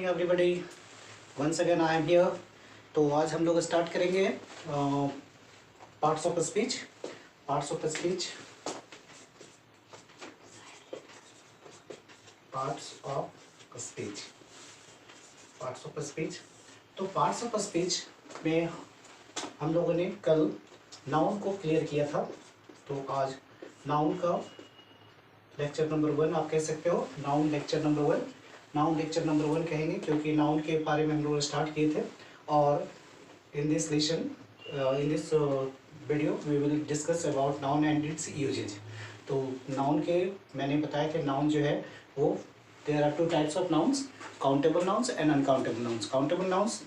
Everybody, once again I am here. तो आज हम लोग स्टार्ट करेंगे parts of speech. Parts of speech, parts of speech, parts of speech. तो parts of speech में हम लोगों ने कल नाउन को क्लियर किया था। तो आज नाउन का लेक्चर नंबर 1 आप कह सकते हो, noun lecture number 1। Noun lecture number 1 कहेंगे क्योंकि नाउन के बारे में हम लोग स्टार्ट किए थे। और in this lesson, in this video we will discuss about noun and its usages. तो नाउन के मैंने बताया कि नाउन जो है वो there are 2 types of nouns, countable nouns and uncountable nouns. Countable nouns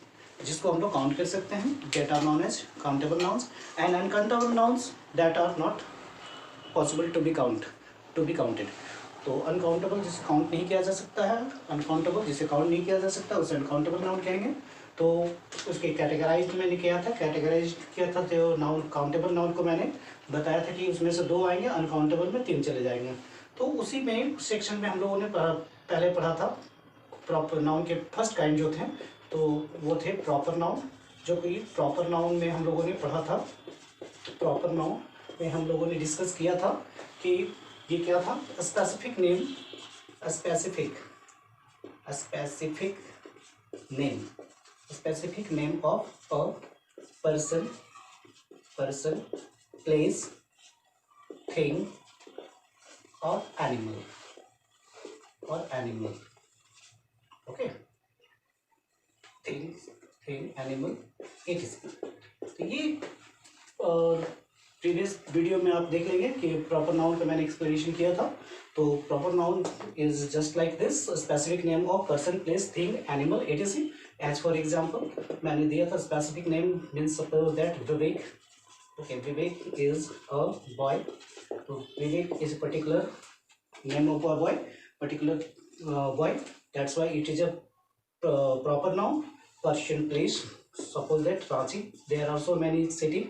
जिसको हम लोग काउंट कर सकते हैं, that are known as countable nouns, and uncountable nouns that are not possible to be counted. तो अनकाउंटेबल जिसे काउंट नहीं किया जा सकता है, अनकाउंटेबल जिसे काउंट नहीं किया जा सकता उसे अनकाउंटेबल नाउन कहेंगे। तो उसके कैटेगराइज मैंने किया था, कैटेगराइज किया था। तो नाउन, काउंटेबल नाउन को मैंने बताया था कि उसमें से 2 आएंगे, अनकाउंटेबल में 3 चले जाएंगे। तो उसी में सेक्शन में हम लोगों ने पहले पढ़ा था प्रॉपर नाउन के फर्स्ट काइंड जो थे, तो वो थे प्रॉपर नाउन। जो कि प्रॉपर नाउन में हम लोगों ने पढ़ा था, प्रॉपर नाउन में हम लोगों ने डिस्कस किया था कि ये क्या था, specific name, specific name of a person, place, thing और animal, okay. Thing, animal, etc। तो ये प्रीवियस वीडियो में आप देख लेंगे कि प्रॉपर नाउन का मैंने एक्सप्लेनेशन किया था। तो proper noun is just like this, specific name of person, place, thing, animal, etc। As for example मैंने दिया था specific name means suppose that Vivek, okay, Vivek is a boy. तो Vivek is a particular name of a boy, particular boy, that's why it is a proper noun। Persian place, suppose that Ranchi, there are so many city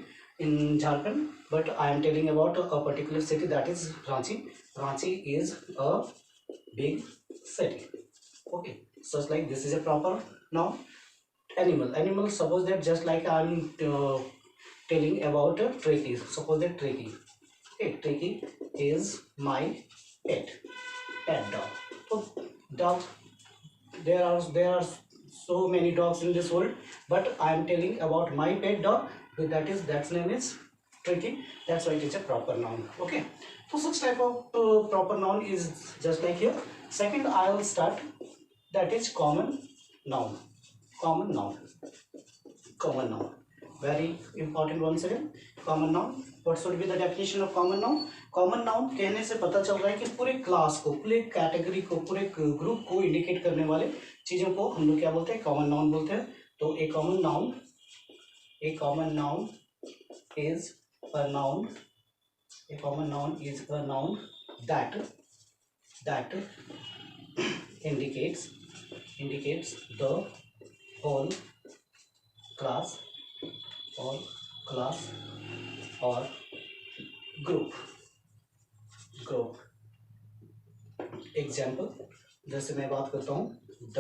in Jharkhand, but I am telling about a particular city, that is Ranchi. Ranchi is a big city, okay, such like this is a proper noun। Animal, suppose that just like I am telling about Tricky, suppose that Tricky, okay, Tricky is my pet dog। So dog, there are so many dogs in this world, but I am telling about my pet dog, that's name is Tricky, that's why it is a proper noun, okay। So such type of proper noun is just like here। Second I will start, that is common noun, very important once again। common noun, what should be the definition of common noun? Common noun कहने से पता चल रहा है कि पूरे class को, पूरे कैटेगरी को, पूरे ग्रुप को इंडिकेट करने वाले चीजों को हम लोग क्या बोलते हैं, कॉमन नाउन बोलते हैं। तो a common noun is a noun, a common noun is a noun that indicates the whole class or group। Example जैसे मैं बात करता हूँ, the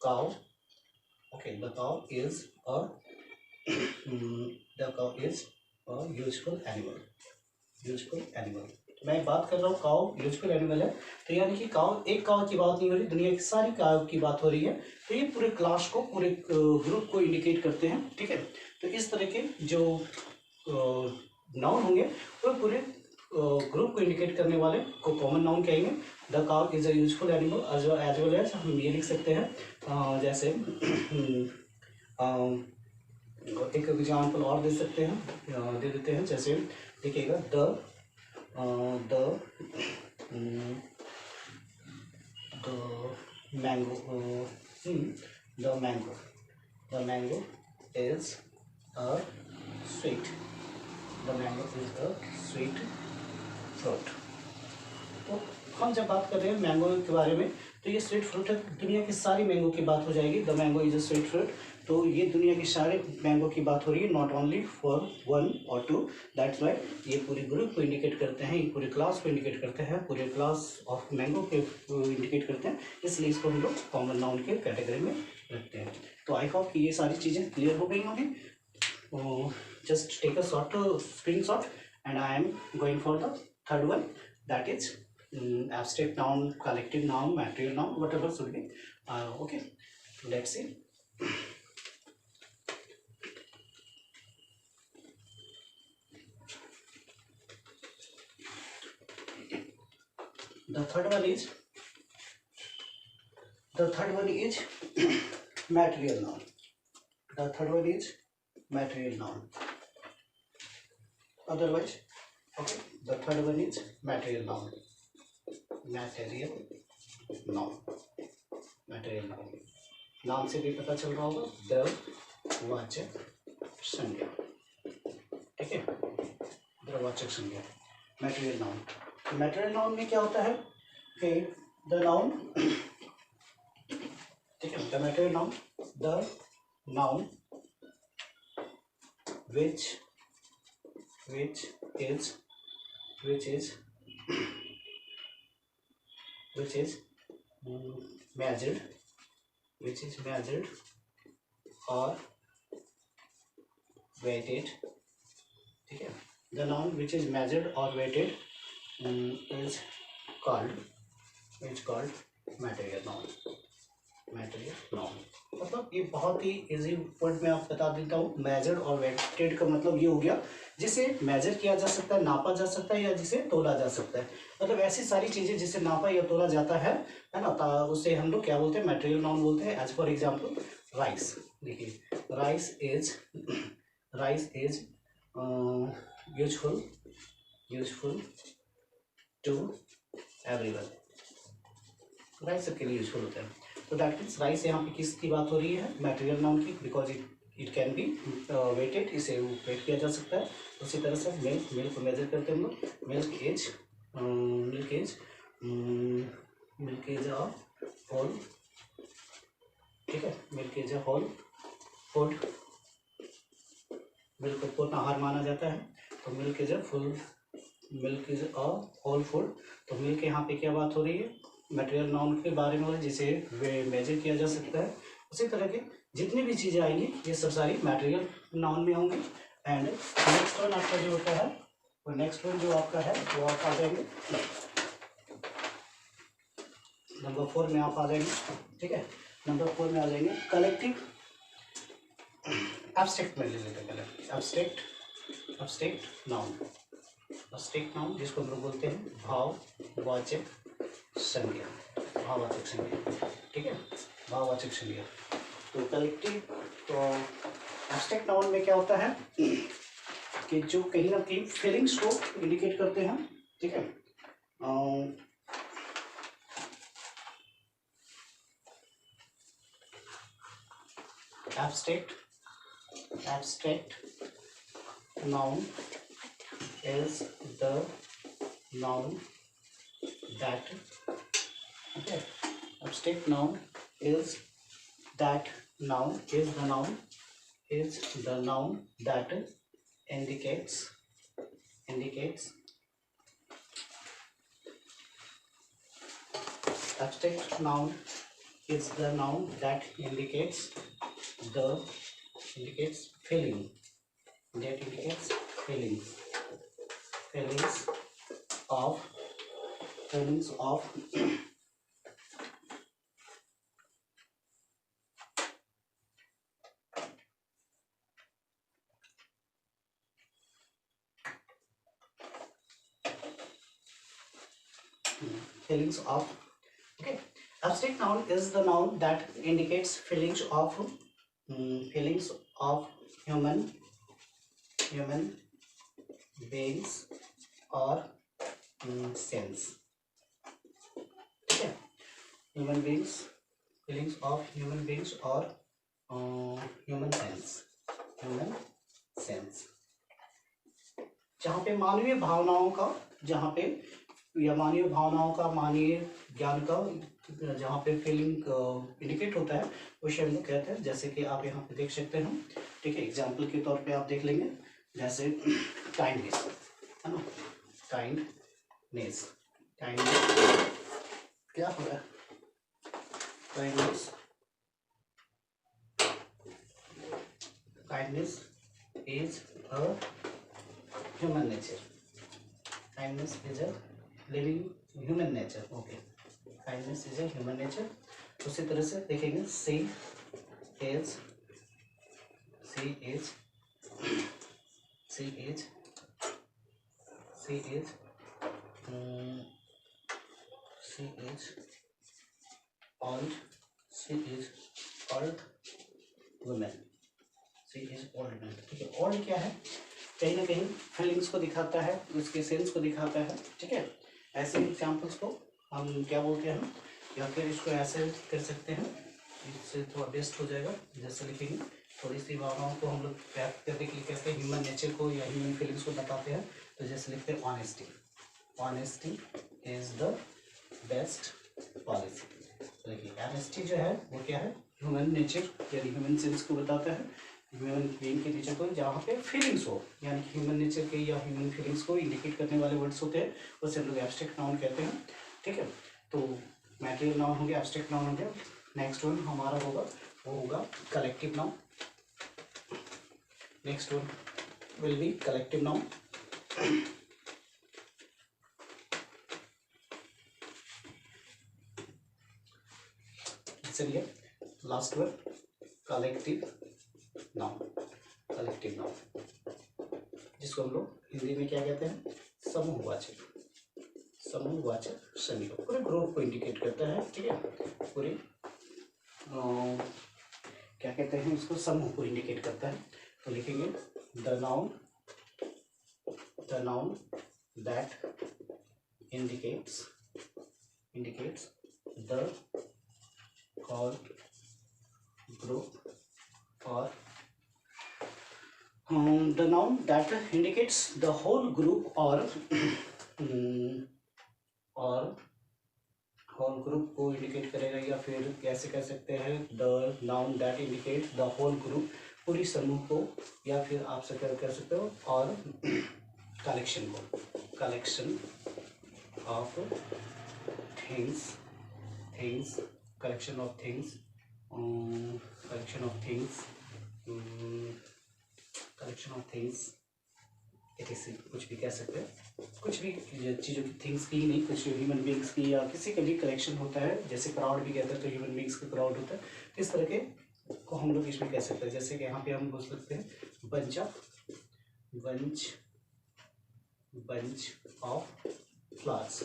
cow, okay, the cow is a useful animal. मैं बात कर रहा हूँ काउ यूजफुल एनिमल है, तो यानी कि काउ, एक काउ की बात नहीं हो रही, दुनिया की सारी काउ की बात हो रही है। तो ये पूरे क्लास को, पूरे ग्रुप को इंडिकेट करते हैं, ठीक है। तो इस तरह के जो नाउन होंगे वो पूरे ग्रुप को इंडिकेट करने वाले को कॉमन नाउन कहेंगे। The cow is a useful animal, as well as हम ये लिख सकते हैं, जैसे एक एग्जाम्पल और दे सकते हैं, दे देते हैं। जैसे देखिएगा, the mango is a sweet, fruit. तो हम जब बात कर रहे हैं मैंगो के बारे में, तो ये स्वीट फ्रूट है, दुनिया की सारी मैंगो की बात हो जाएगी, the mango is a sweet fruit. तो ये दुनिया के सारे मैंगो की बात हो रही है, नॉट ओनली फॉर 1 और 2। दैट्स वाई ये पूरे ग्रुप को इंडिकेट करते हैं, ये पूरे क्लास को इंडिकेट करते हैं, पूरे क्लास ऑफ मैंगो के इंडिकेट करते हैं, इसलिए इसको हम लोग कॉमन नाउन के कैटेगरी में रखते हैं। तो आई होप कि ये सारी चीज़ें क्लियर हो गई होंगी। Just take a short screenshot and I am going for the third one, that is abstract noun, collective noun, material noun, whatever should be. Okay, let's see. The third one is material noun. The third one is material noun. Otherwise, okay, the third one is material noun. Material noun. Material noun. नाम से भी पता चल रहा होगा, द्रववाचक संज्ञा। ठीक है, द्रववाचक संज्ञा मटेरियल नाउन। मटेरियल नाउन में क्या होता है कि द नाउन, ठीक है, the material noun, the noun which is measured, or weighted, ठीक है, the noun which is measured or weighted is called material noun। मतलब ये बहुत ही इजी वर्ड में आप बता देता हूँ। मेजर्ड और वेटेड का मतलब ये हो गया जिसे मेजर किया जा सकता है, नापा जा सकता है, या जिसे तोला जा सकता है। मतलब ऐसी सारी चीजें जिसे नापा या तोला जाता है ना, उसे हम लोग क्या बोलते हैं, मटेरियल नाउन बोलते हैं। एज फॉर एग्जाम्पल राइस, देखिए rice is useful to everyone. Rice सबके लिए यूजफुल होता है। तो दैट मीन्स राइस यहाँ पे किसकी बात हो रही है, मटेरियल नाउन की, because it can be weighted, इसे वेट किया जा सकता है। उसी तरह से मिल्क को मेजर करते हैं हम लोग। मिल्क इज अ होल, ठीक है, milk is a whole food. Milk को पूर्ण आहार माना जाता है, तो milk is a whole food. तो मिल्क यहाँ पे क्या बात हो रही है, मटेरियल नाउन के बारे में, जिसे मेजर किया जा सकता है। उसी तरह के जितनी भी चीज़ें आएंगी ये सब सारी मटेरियल नाउन में होंगी। एंड नेक्स्ट वन आपका जो होता है, वो नेक्स्ट वन जो आपका है वो आप आ जाएंगे नंबर 4 में, आप आ जाएंगे, ठीक है, नंबर 4 में आ जाएंगे कलेक्टिव एब्स्ट्रैक्ट में ले लेते हैं पहले। एब्स्ट्रैक्ट नाउन जिसको हम लोग बोलते हैं भाववाचक संज्ञा, ठीक है, भाववाचक संज्ञा। तो कलेक्टिव, तो एब्स्ट्रैक्ट नाउन में क्या होता है कि जो कहीं ना कहीं फीलिंग्स को इंडिकेट करते हैं, ठीक है। Abstract noun is the noun that, okay, abstract noun is the noun that indicates abstract noun is the noun that indicates feelings of okay, abstract noun is the noun that indicates feelings of human beings or sense, ठीक है, feelings of human beings or human sense, जहाँ पे मानवीय भावनाओं का, जहाँ पे या मानवीय भावनाओं का, मानवीय ज्ञान का, जहाँ पे फीलिंग इंडिकेट होता है उसे हम लोग कहते हैं। जैसे कि आप यहाँ पे देख सकते हैं, ठीक है, एग्जाम्पल के तौर पे आप देख लेंगे, जैसे काइंडनेस, है ना, काइंडनेस, काइंडनेस क्या हो रहा है, kindness, kindness is a human nature, kindness is a living human nature, okay, kindness is a human nature. उसी तरह से देखेंगे she is she is she is she is she is old, she is old women, she is old women, ठीक है। old क्या है, कहीं ना कहीं फीलिंग्स को दिखाता है, उसके सेंस को दिखाता है, ठीक है। ऐसे एग्जाम्पल्स को हम क्या बोलते हैं, या फिर इसको ऐसे कर सकते हैं, इससे थोड़ा बेस्ट हो जाएगा। जैसे लिखेंगे, थोड़ी सी भावनाओं को हम लोग व्यक्त करने के लिए कहते हैं, ह्यूमन नेचर को या ह्यूमन फीलिंग्स को बताते हैं। तो जैसे लिखते हैं honesty, honesty is the best policy. देखिए ऑनेस्टी जो है वो क्या है, ह्यूमन नेचर यानी ह्यूमन सेंस को बताता है, ह्यूमन बीइंग के नेचर को, जहाँ पे फीलिंग्स हो, यानी ह्यूमन नेचर के या ह्यूमन फीलिंग्स को इंडिकेट करने वाले वर्ड्स होते हैं, उसे हम लोग एब्स्ट्रैक्ट नाउन कहते हैं, ठीक है। तो मैटेरियल नाउन हो गया, एब्स्ट्रैक्ट नाउन हो गया। नेक्स्ट वन हमारा होगा, वो होगा collective noun. Next one will be collective noun. चलिए last one collective noun, collective noun जिसको हम लोग हिंदी में क्या कहते हैं, समूहवाचक, समूहवाचक सभी को, पूरे ग्रुप को इंडिकेट करता है, ठीक है। पूरे क्या कहते हैं इसको, समूह को इंडिकेट करता है। तो लिखेंगे the noun that indicates the whole group और the noun that indicates the whole group or whole group को इंडिकेट करेगा, या फिर कैसे कह सकते हैं, the noun that indicates the whole group, पूरी समूह को, या फिर आप से कह सकते हो, और कलेक्शन को, collection of things, collection of things, collection of things, collection of things, कुछ भी कह सकते हैं, कुछ भी चीज़ों की, थिंग्स की ही नहीं, कुछ ह्यूमन बींग्स की या किसी का भी कलेक्शन होता है। जैसे क्राउड भी कहते हैं, तो ह्यूमन बींग्स का क्राउड होता है। इस तरह के को हम लोग इसमें कह सकते हैं। जैसे कि यहाँ पे हम बोल सकते हैं bunch of flowers,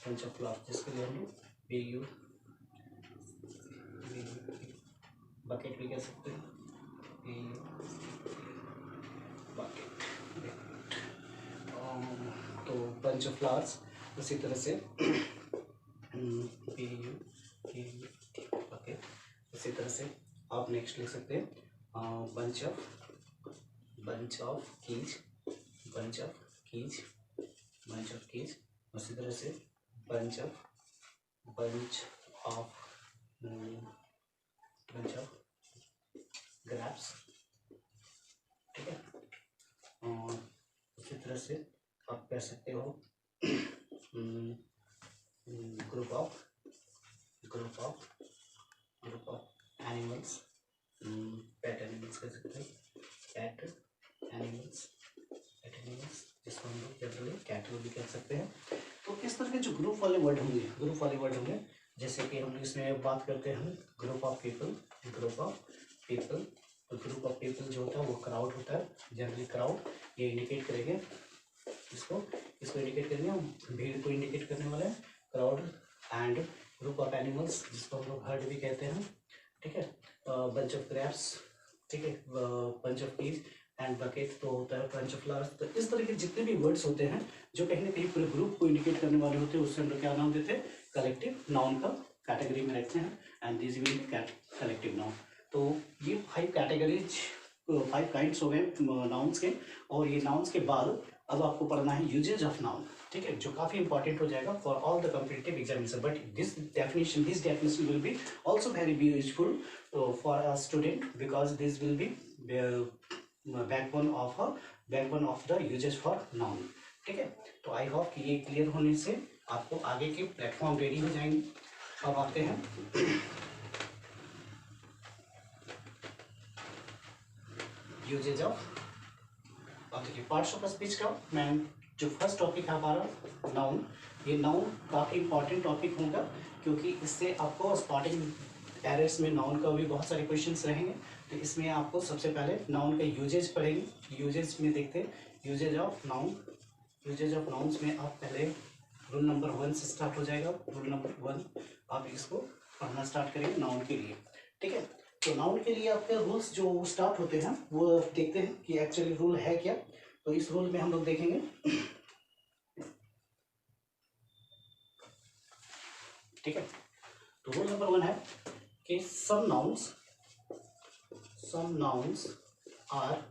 bunch of flowers, जिसके लिए हम लोग बकेट भी कह सकते हैं, तो बंच ऑफ फ्लावर्स। उसी तरह से उसी तरह से आप नेक्स्ट लिख सकते हैं bunch of keys, bunch of keys. उसी तरह से बंच ऑफ ग्रैप्स, ठीक है। उसी तरह से आप कह सकते हो group of animals, pet animals कह सकते हैं, पेट एनिमल्स, जिसको हम लोग जनरली कैटल भी कह सकते हैं। तो इस तरह के जो ग्रुप वाले वर्ड होंगे, जैसे कि हम इसमें बात करते हैं ग्रुप ऑफ पीपल, तो ग्रुप ऑफ पीपल जो होता है वो क्राउड होता है, जनरली क्राउड, ये इंडिकेट करेंगे, इसको इंडिकेट करेंगे, भीड़ को इंडिकेट करने वाला है crowd. And group of animals, जिसको हम लोग हर्ड भी कहते हैं, ठीक है। बंच ऑफ ग्रैप्स, ठीक है, bunch of keys and bucket तो होता है बंच ऑफ फ्लावर्स। तो इस तरह के जितने भी वर्ड्स होते हैं जो कहीं ना कहीं पूरे ग्रुप को इंडिकेट करने वाले होते हैं, उससे हम लोग क्या नाम देते हैं, कलेक्टिव नाउन का कैटेगरी में रखते हैं। And this will be collective noun. तो ये 5 कैटेगरीज, 5 काइंड्स हो गए नाउन्स के। और ये नाउन्स के बाद अब आपको पढ़ना है यूजेज ऑफ नाउन। ठीक है, जो काफी इंपॉर्टेंट हो जाएगा for all the competitive examination. But this definition will be also very useful for a student, because this will be backbone of the uses for noun. ठीक है, तो आई होप कि ये क्लियर होने से आपको आगे के प्लेटफॉर्म रेडी हो जाएंगे। अब आते हैं यूजेज ऑफ, अब देखिए पार्ट्स ऑफ स्पीच का मैं जो फर्स्ट टॉपिक है हमारा नाउन, ये नाउन काफ़ी इंपॉर्टेंट टॉपिक होगा, क्योंकि इससे आपको स्टार्टिंग एरर्स में नाउन का भी बहुत सारे क्वेश्चंस रहेंगे। तो इसमें आपको सबसे पहले नाउन का यूजेज पढ़ेंगे। यूजेज में देखते हैं usages of noun. Usages of nouns में आप पहले रूल नंबर 1 से स्टार्ट हो जाएगा। रूल नंबर 1 आप इसको पढ़ना स्टार्ट करेंगे नाउन के लिए। ठीक है, तो नाउन के लिए आपके रूल्स जो स्टार्ट होते हैं वो देखते हैं कि एक्चुअली रूल है क्या। तो इस रूल में हम लोग देखेंगे ठीक है, तो रूल नंबर 1 है कि some nouns are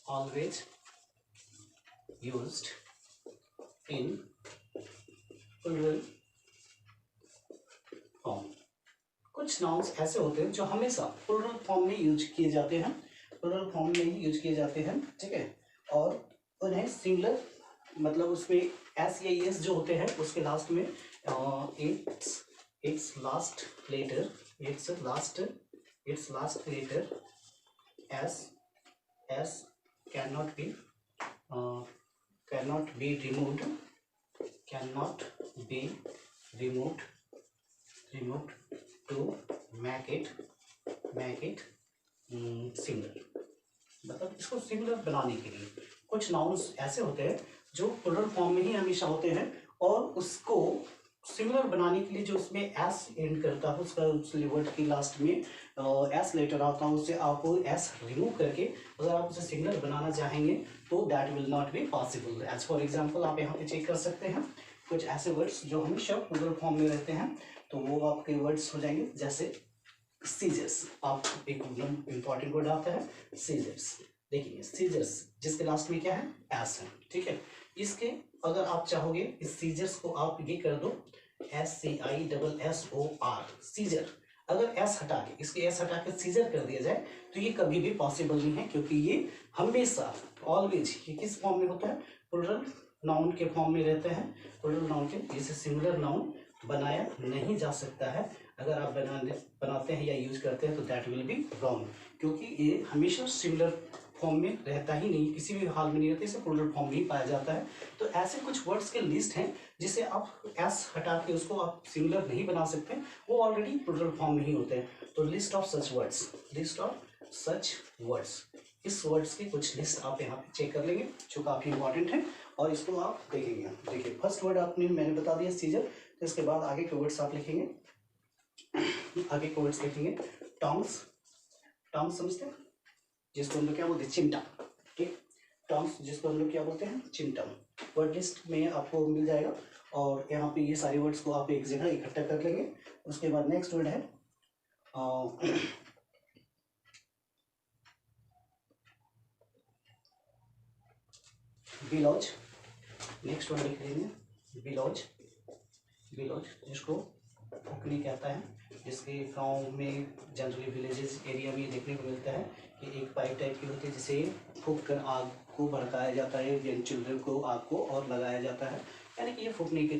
always used in plural form. कुछ नाउन्स ऐसे होते हैं जो हमेशा प्लूरल फॉर्म में यूज किए जाते हैं, प्लूरल फॉर्म में ही यूज किए जाते हैं। ठीक है, और उन्हें सिंगुलर मतलब उसमें एस या एस जो होते हैं उसके लास्ट में its last letter S cannot be removed to make it singular. मतलब इसको सिंगुलर बनाने के लिए कुछ नाउन्स ऐसे होते हैं जो प्लूरल फॉर्म में ही हमेशा होते हैं, और उसको सिंगुलर बनाने के लिए जो उसमें एस एंड करता है, उसका उस वर्ड की लास्ट में एस लेटर आता है, उससे आप एस रिमूव करके अगर आप उसे सिंगुलर बनाना चाहेंगे तो that will not be possible. As for example आप यहाँ पे चेक कर सकते हैं कुछ ऐसे वर्ड्स जो हमेशा प्लूरल फॉर्म में रहते हैं, तो वो आपके वर्ड्स हो जाएंगे जैसे सीजर्स। आप एक इंपॉर्टेंट वर्ड आता है सीजर्स। देखिए सीजर्स जिसके लास्ट में क्या है एस है। ठीक है, इसके अगर आप चाहोगे इस सीजर्स को आप ये कर दो SCISSOR सीजर, अगर एस हटा के इसके एस हटा के सीजर कर दिया जाए तो ये कभी भी पॉसिबल नहीं है, क्योंकि ये हमेशा ऑलवेज ये किस फॉर्म में होता है प्लूरल नाउन के फॉर्म में रहते हैं। प्लूरल नाउन के इसे सिंगुलर नाउन बनाया नहीं जा सकता है। अगर आप बनाते हैं या यूज करते हैं तो दैट विल बी रॉन्ग, क्योंकि ये हमेशा सिंगुलर फॉर्म में रहता ही नहीं, किसी भी हाल में नहीं रहता, इसे प्लूरल फॉर्म में ही पाया जाता है। तो ऐसे कुछ वर्ड्स के लिस्ट हैं जिसे आप एस हटा के उसको आप सिंगुलर नहीं बना सकते, वो ऑलरेडी प्लूरल फॉर्म में ही होते हैं। तो लिस्ट ऑफ सच वर्ड्स, इस वर्ड्स की कुछ लिस्ट आप यहाँ पे चेक कर लेंगे जो काफ़ी इंपॉर्टेंट है, और इसको आप देखेंगे। देखिए फर्स्ट वर्ड मैंने बता दिया सीजर, तो इसके बाद आगे के वर्ड्स आप लिखेंगे। आगे के वर्ड्स लिखेंगे टॉन्ग्स समझते हैं, जिसको हम लोग क्या बोलते हैं चिमटा। ठीक, टॉन्ग्स जिसको हम लोग क्या बोलते हैं चिमटा। वर्ड लिस्ट में आपको मिल जाएगा, और यहाँ पे ये सारे वर्ड्स को आप एक जगह इकट्ठा कर लेंगे। उसके बाद नेक्स्ट वर्ड है बिलॉज। नेक्स्ट वर्ड लिख लेंगे बिलॉज, जिसको फुकनी कहता है, जिसके गांव में जनरली विलेजेस एरिया में देखने को मिलता है कि एक पाइप टाइप की होती है जिसे फूक कर आग को भड़काया जाता है, यंग चिल्ड्रन को आग को और लगाया जाता है, यानी कि ये फूकने का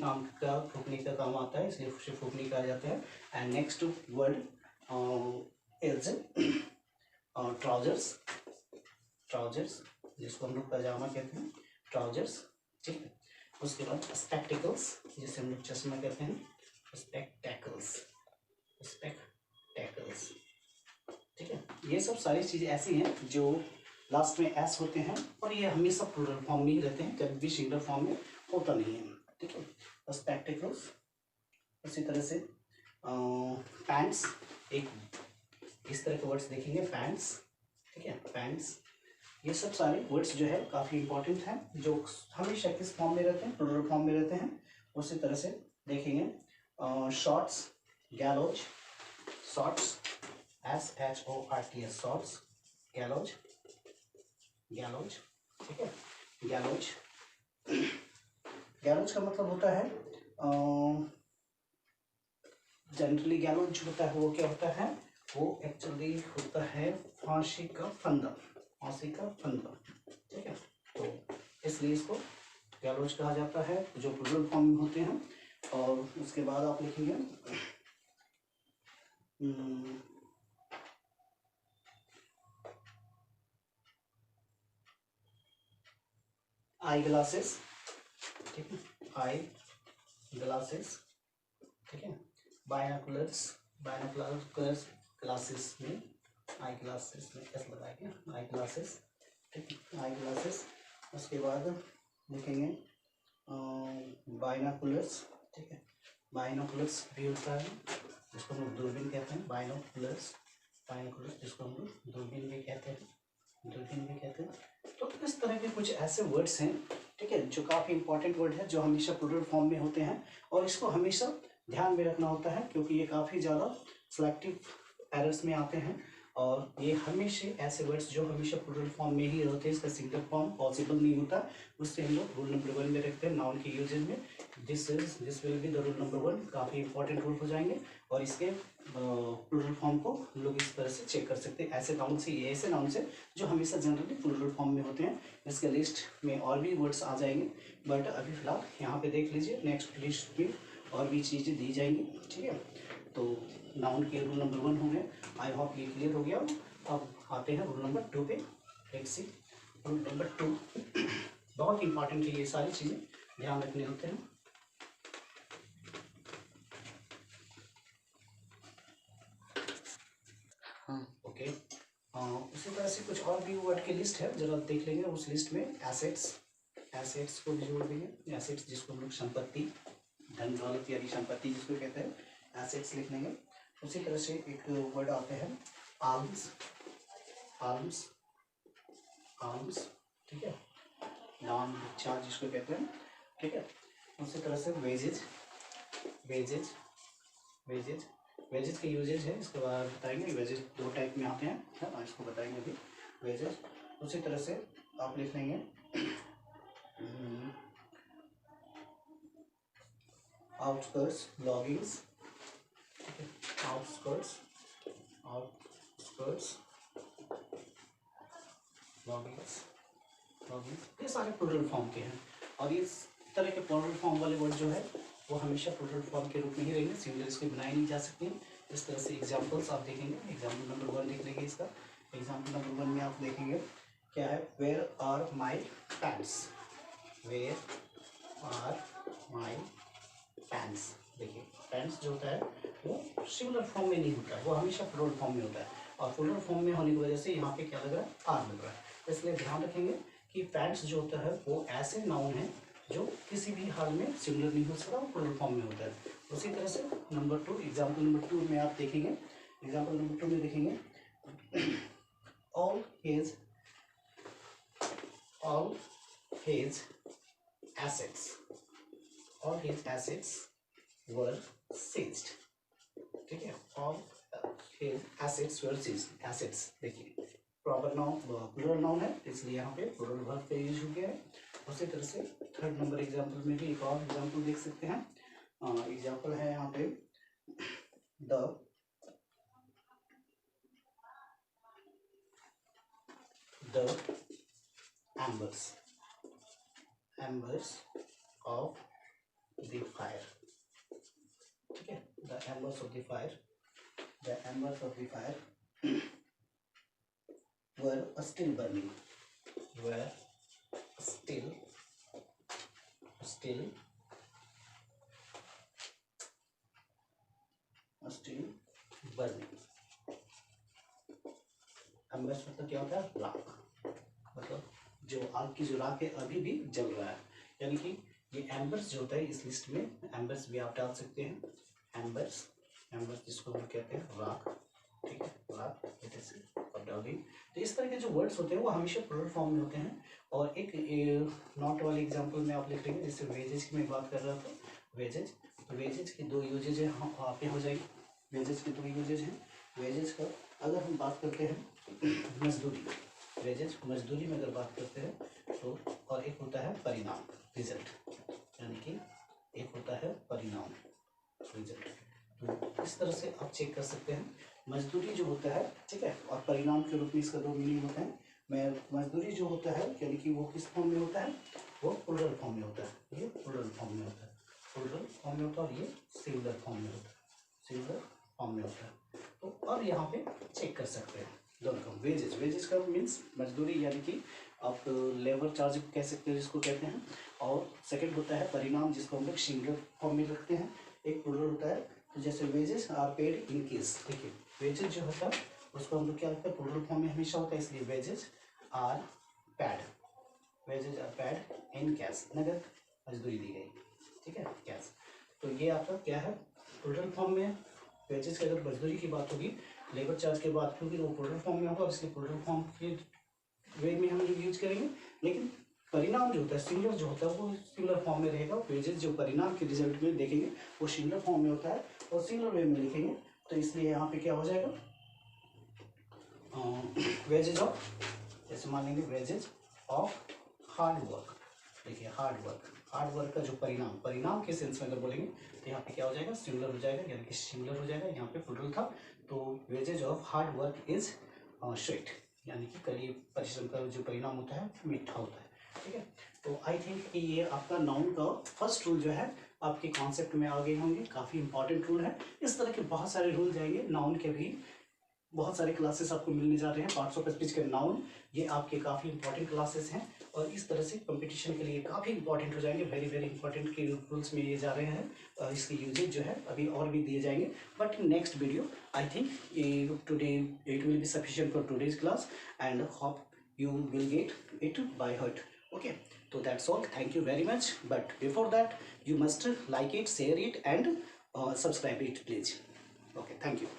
काम आता है, इसलिए उसे फूकनी कहा जाता है। And next word is trousers, जिसको हम लोग पजामा कहते हैं, ट्राउजर्स। ठीक है, उसके बाद स्पेक्टिकल्स, जिसे हम लोग चश्मा कहते हैं, स्पेक्टेकल्स। ठीक है, ये सब सारी चीज़ें ऐसी हैं जो लास्ट में एस होते हैं, और ये हमेशा प्लूरल फॉर्म में ही रहते हैं, कभी भी सिंगुलर फॉर्म में होता नहीं है। ठीक है, स्पेक्टिकल्स। उसी तरह से पैंट्स, एक इस तरह के वर्ड्स देखेंगे पैंट्स। ठीक है, पैंट्स। ये सब सारे वर्ड्स जो है काफ़ी इंपॉर्टेंट हैं, जो हमेशा किस फॉर्म में रहते हैं प्लूरल फॉर्म में रहते हैं। उसी तरह से देखेंगे शॉर्ट्स, गैलोज, शॉर्ट्स SHORTS शॉर्ट्स, गैलोज। ठीक है, गैलोज। गैलोज का मतलब होता है जनरली गैलोज होता है वो क्या होता है, वो एक्चुअली होता है फांसी का फंदा, फांसी का फंदा, ठीक है। तो इसलिए इसको गैलोज कहा जाता है, जो प्लूरल फॉर्म में होते हैं। और उसके बाद आप लिखेंगे आई ग्लासेस, ठीक है, आई ग्लासेस, ठीक है। बायनोकुलर्स, बायनोकुलर्स ग्लासेस में, आई ग्लासेस में कैसे लगाएंगे, आई ग्लासेस, ठीक है, आई ग्लासेस। उसके बाद लिखेंगे बायनोकुलर्स, ठीक है, बायनोकुलर्स भी होता है जिसको हम लोग दूरबीन कहते हैं, बायनोकुलर्स, बायनोकुलर्स जिसको हम लोग दूरबीन भी कहते हैं, दूरबीन भी कहते हैं। तो इस तरह के कुछ ऐसे वर्ड्स हैं, ठीक है, जो काफ़ी इंपॉर्टेंट वर्ड है, जो हमेशा प्लूरल फॉर्म में होते हैं। और इसको हमेशा ध्यान में रखना होता है क्योंकि ये काफ़ी ज़्यादा सिलेक्टिव एरर्स में आते हैं। और ये हमेशा ऐसे वर्ड्स जो हमेशा प्लूरल फॉर्म में ही रहते हैं, इसका सिंगल फॉर्म पॉसिबल नहीं होता। उससे हम लोग रूल नंबर 1 में रखते हैं नाउन के यूजेज में, this will be the rule number 1, काफ़ी इंपॉर्टेंट रूल हो जाएंगे। और इसके प्लूरल फॉर्म को हम लोग इस तरह से चेक कर सकते हैं, ऐसे नाउन से, ये ऐसे नाउन से जो हमेशा जनरली प्लूरल फॉर्म में होते हैं। इसके लिस्ट में और भी वर्ड्स आ जाएंगे, बट अभी फिलहाल यहाँ पे देख लीजिए, नेक्स्ट लिस्ट में और भी चीज़ें दी जाएंगी, ठीक है। तो नाउन के रूल नंबर 1 हो गए, आई होप ये क्लियर हो गया। अब आते हैं रूल नंबर 2 पे, लेट्स सी रूल नंबर 2। बहुत इंपॉर्टेंट है, ये सारी चीज़ें ध्यान रखने होते हैं। हाँ ओके, उसी तरह से कुछ और भी वर्ड की लिस्ट है, जरा देख लेंगे। उस लिस्ट में एसेट्स, एसेट्स को भी जोड़ देंगे, एसेट्स जिसको हम लोग संपत्ति, धन दौलत यानी संपत्ति जिसको कहते हैं, एसेट्स लिख लेंगे। उसी तरह से एक वर्ड आते हैं आर्म्स, आर्म्स, आर्म्स, ठीक है, दान भिक्षा जिसको कहते हैं, ठीक है। उसी तरह से वेजेज, वेजेज, वेजेज, वेजेज के यूजेज है, इसके बाद बताएंगे। वेजेज 2 टाइप में आते हैं, है इसको बताएंगे अभी वेजेज। उसी तरह से आप लिख लेंगे आउटस्कर्ट्स, लॉगिंग्स, आउटस्कर्ट्स, आउटस्कर्ट्स, लॉगिंग्स, लॉगिंग्स, ये सारे प्लूरल फॉर्म के हैं। और इस तरह के प्लूरल फॉर्म वाले वर्ड जो है वो हमेशा प्लूरल फॉर्म के रूप में ही रहेंगे, सिंगुलर इसको बनाए नहीं जा सकते। इस तरह से एग्जाम्पल्स आप देखेंगे, एग्जाम्पल नंबर 1 देख लेंगे इसका। एग्जाम्पल नंबर 1 में आप देखेंगे क्या है, where are my pants, where are my pants. देखिए पैंट्स जो होता है वो सिंगुलर फॉर्म में नहीं होता है, वो हमेशा प्लूरल फॉर्म में होता है। और प्लूरल फॉर्म में होने की वजह से यहाँ पे क्या लग रहा है, आर लग रहा है। इसलिए ध्यान रखेंगे कि पैंट्स जो होता है वो ऐसे नाउन है जो किसी भी हाल में सिंगुलर नहीं हो सकता, वो प्लूरल फॉर्म में होता है। उसी तरह से नंबर 2, एग्जाम्पल नंबर 2 में आप देखेंगे, एग्जाम्पल नंबर 2 में देखेंगे all his assets, all his assets were seized, ठीक है, all his assets were seized। assets देखिए प्रॉपर नाउन, प्लूरल नाउन है, इसलिए यहाँ पे प्लूरल वर्ब का यूज हो गया है। उसी तरह से 3rd नंबर एग्जाम्पल में भी एक और एग्जाम्पल देख सकते हैं। एग्जाम्पल है यहाँ पे द एम्बर्स, एम्बर्स ऑफ the fire, ठीक है, the embers of the fire, the embers of the fire were still burning, were still burning। embers मतलब क्या होता है, राख, मतलब जो आग की जो राख है अभी भी जल रहा है, यानी कि ये एम्बर्स जो होता है इस लिस्ट में एम्बर्स भी आप डाल सकते हैं, एम्बर्स, एम्बर्स जिसको हम कहते हैं राख, ठीक है, राख जैसे आप डाल देंगे। तो इस तरह के जो वर्ड्स होते हैं वो हमेशा प्लूरल फॉर्म में होते हैं। और एक नॉट वाले एग्जाम्पल में आप लिख लेंगे, जैसे वेजेज की मैं बात कर रहा था, वेजेज, तो वेजेज की 2 यूजेज है वहाँ पे हो जाएगी, वेजेज के 2 यूजेज हैं। वेजेज का अगर हम बात करते हैं मजदूरी, वेजेज मजदूरी में अगर बात करते हैं तो, और एक होता है परिणाम, रिजल्ट, यानी कि एक होता है परिणाम, रिजल्ट। तो इस तरह से आप चेक कर सकते हैं मजदूरी जो होता है, ठीक है, और परिणाम के रूप में इसका दो मीनिंग होते हैं। मैं मजदूरी जो होता है यानी कि वो किस फॉर्म में होता है, वो प्लूरल फॉर्म में होता है, ये प्लूरल फॉर्म में होता है, प्लूरल फॉर्म में होता है, और ये सिंगुलर फॉर्म में होता है, सिंगुलर फॉर्म में होता है। तो अब यहाँ पे चेक कर सकते हैं दोनों का। वेजेज, वेजेज का मीन्स मजदूरी, यानी कि आप लेबर चार्ज कह सकते हैं जिसको कहते हैं। और सेकंड होता है परिणाम, जिसको हम लोग सिंगुलर फॉर्म में रखते हैं, एक प्लूरल होता है। तो जैसे wages are paid in case, देखिए वेजेज जो होता है उसको हम लोग क्या रखते हैं, प्लूरल फॉर्म में हमेशा होता है, इसलिए wages are paid, wages are paid in cash, नगद मजदूरी दी गई, ठीक है, कैश। तो ये आपका क्या है, प्लूरल फॉर्म में। वेजेस की अगर मजदूरी की बात होगी, लेबर चार्ज की बात होगी, तो वो प्लूरल फॉर्म में होगा, और इसलिए प्लूरल फॉर्म के वे में हम लोग यूज करेंगे। लेकिन परिणाम जो होता है, सिंगुलर जो होता है, वो सिंगुलर फॉर्म में रहेगा। वेजेस जो परिणाम के रिजल्ट में देखेंगे वो सिंगुलर फॉर्म में होता है और सिंगुलर वे में लिखेंगे। तो इसलिए यहाँ पे क्या हो जाएगा, वेजेज ऑफ, जैसे मान लेंगे वेजेज ऑफ हार्ड वर्क। देखिए हार्ड वर्क का जो परिणाम, परिणाम के सेंस में अगर बोलेंगे तो यहाँ पे क्या हो जाएगा, सिंगुलर हो जाएगा, यानी कि सिंगुलर हो जाएगा। यहाँ पे प्लूरल था, तो wages of hard work is sweet, यानी कि कड़ी परिश्रम का जो परिणाम होता है मीठा होता है, ठीक है। तो आई थिंक कि ये आपका नाउन का फर्स्ट रूल जो है आपके कॉन्सेप्ट में आ गए होंगे। काफ़ी इंपॉर्टेंट रूल है। इस तरह के बहुत सारे रूल जाएंगे नाउन के भी, बहुत सारे क्लासेस आपको मिलने जा रहे हैं। पार्ट्स ऑफ स्पीच के नाउन, ये आपके काफ़ी इंपॉर्टेंट क्लासेस हैं, और इस तरह से कंपटीशन के लिए काफ़ी इंपॉर्टेंट हो जाएंगे। वेरी वेरी इंपॉर्टेंट के रूल्स में ये जा रहे हैं, और इसकी यूजेज जो है अभी और भी दिए जाएंगे। But in next video I think today it will be sufficient for today's class, and hope you will get it by heart. Okay, so that's all. Thank you very much, but before that you must like it, share it, and subscribe it please. Okay, thank you.